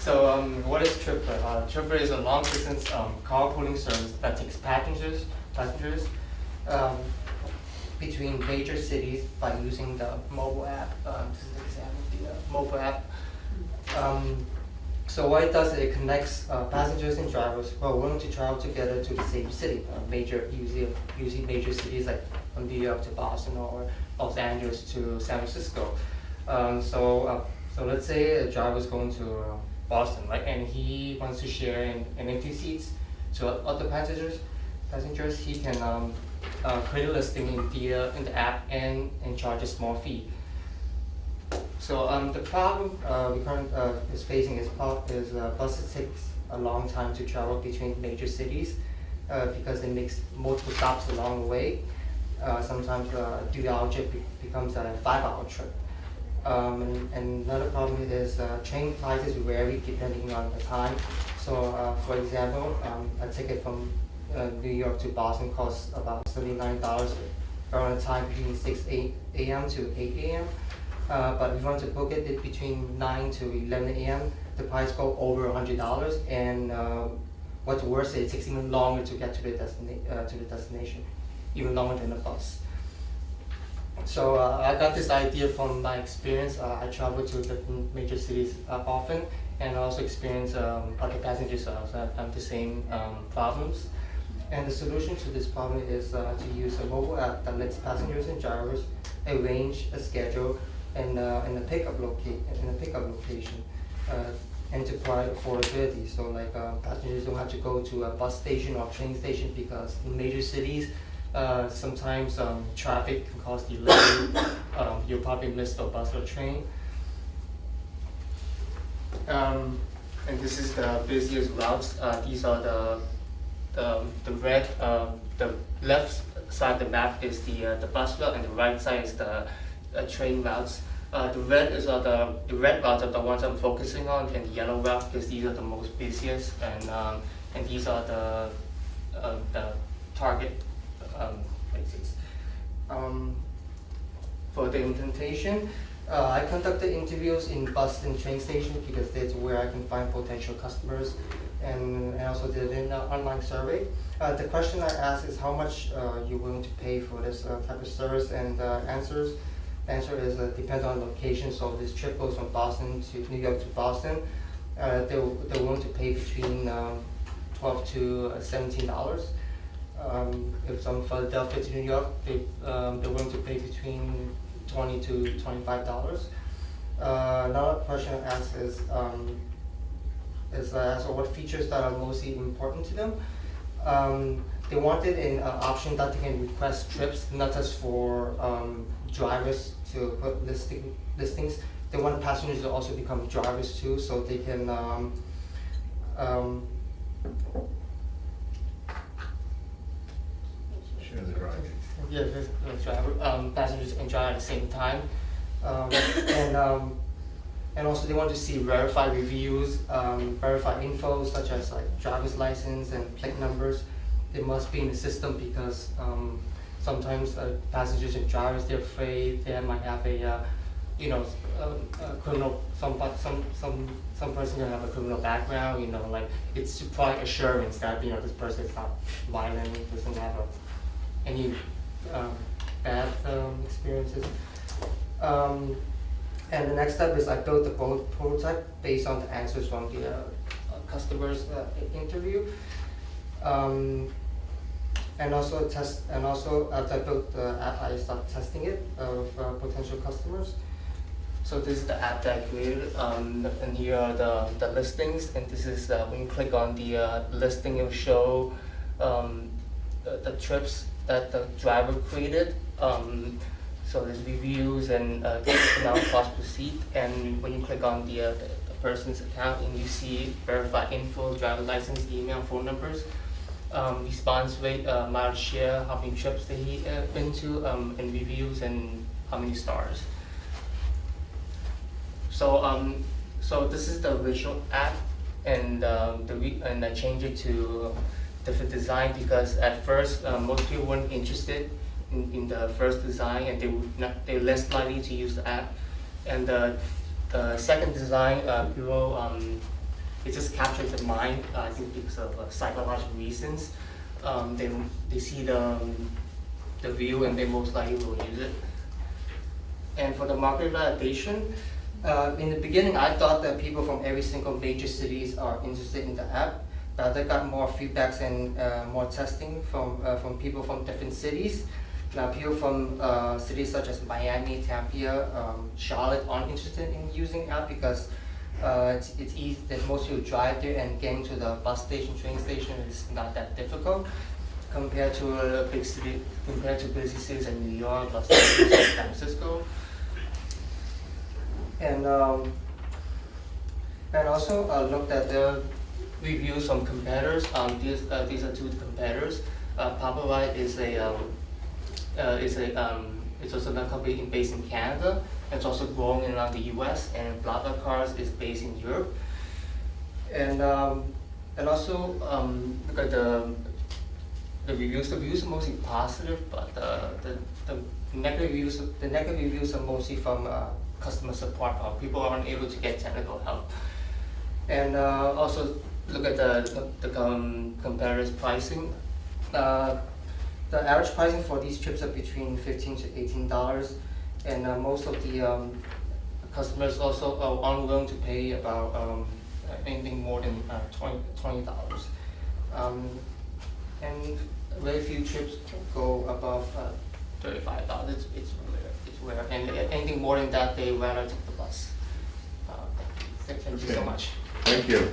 What is Tripper? Tripper is a long-distance carpooling service that takes passengers um, between major cities by using the mobile app. This is the example of the mobile app. So what it does is it connects passengers and drivers who are willing to travel together to the same city, usually major cities like from New York to Boston or Los Angeles to San Francisco. So let's say a driver is going to Boston, right, and he wants to share an empty seats to other passengers. He can create a listing in the app and charge a small fee. So the problem we currently is facing is buses takes a long time to travel between major cities because it makes multiple stops along the way. Sometimes a 3-hour trip becomes a 5-hour trip. And another problem is train prices vary depending on the time. So for example, a ticket from New York to Boston costs about $79 around the time between 6 a.m. to 8 a.m. But if you want to book it between 9 to 11 a.m., the price go over $100. And what's worse is it takes even longer to get to the destination, even longer than the bus. So I got this idea from my experience. I travel to different major cities often, and also experience other passengers also have the same problems. And the solution to this problem is to use a mobile app that lets passengers and drivers arrange a schedule in a pickup location, and to provide affordability. So like passengers don't have to go to a bus station or train station, because in major cities, sometimes traffic can cause delay. You'll probably miss the bus or train. And this is the busiest routes. These are the red. The left side of the map is the bus route, and the right side is the train routes. The red routes are the ones I'm focusing on, and the yellow routes, because these are the most busiest, and these are the target places. For the implementation, I conducted interviews in bus and train stations because that's where I can find potential customers, and I also did an online survey. The question I asked is how much you're willing to pay for this type of service, and the answer is depends on location. So this trip goes from Boston to New York to Boston. They're willing to pay between $12 to $17. If it's from Philadelphia to New York, they're willing to pay between $20 to $25. Another question I asked is so what features that are mostly important to them. They wanted an option that they can request trips, not just for drivers to put listings. They want passengers to also become drivers too, so they can share the drive. Yeah, passengers can drive at the same time, and also they want to see verified reviews, verified info such as like driver's license and plate numbers. They must be in the system because sometimes passengers and drivers, they're afraid they might have a criminal. Some person can have a criminal background. Like it's to provide assurance that this person is not violent, doesn't have any bad experiences. And the next step is I built the prototype based on the answers from the customers interview. And also after I built the app, I started testing it with potential customers. So this is the app that I created, and here are the listings. And this is when you click on the listing, it will show the trips that the driver created. So there's reviews and now cost per seat. And when you click on the person's account, and you see verified info, driver license, email, phone numbers, response rate, mileage share, how many trips they been to, and reviews, and how many stars. So this is the original app, and I changed it to different design because at first most people weren't interested in the first design, and they're less likely to use the app. And the second design, people it just captures the mind. I think because of psychological reasons. They see the view and they most likely will use it. And for the market validation, in the beginning, I thought that people from every single major cities are interested in the app. But I got more feedbacks and more testing from people from different cities. Now, people from cities such as Miami, Tampa, Charlotte aren't interested in using app because it's easy. That most people drive there, and getting to the bus station, train station is not that difficult compared to a big city, compared to busy cities like New York, Los Angeles, San Francisco. And also looked at the reviews from competitors. These are two competitors. Paparazzi it's also a company based in Canada. It's also growing around the U.S. and BlaBlaCars is based in Europe. And also look at the reviews. The reviews are mostly positive, but the negative reviews are mostly from customer support. People aren't able to get technical help. And also look at the competitors' pricing. The average pricing for these trips are between $15 to $18, and most of the customers also are unwilling to pay about anything more than $20. And very few trips go above $35. It's rare, and anything more than that, they rather take the bus. Thank you so much. Thank you.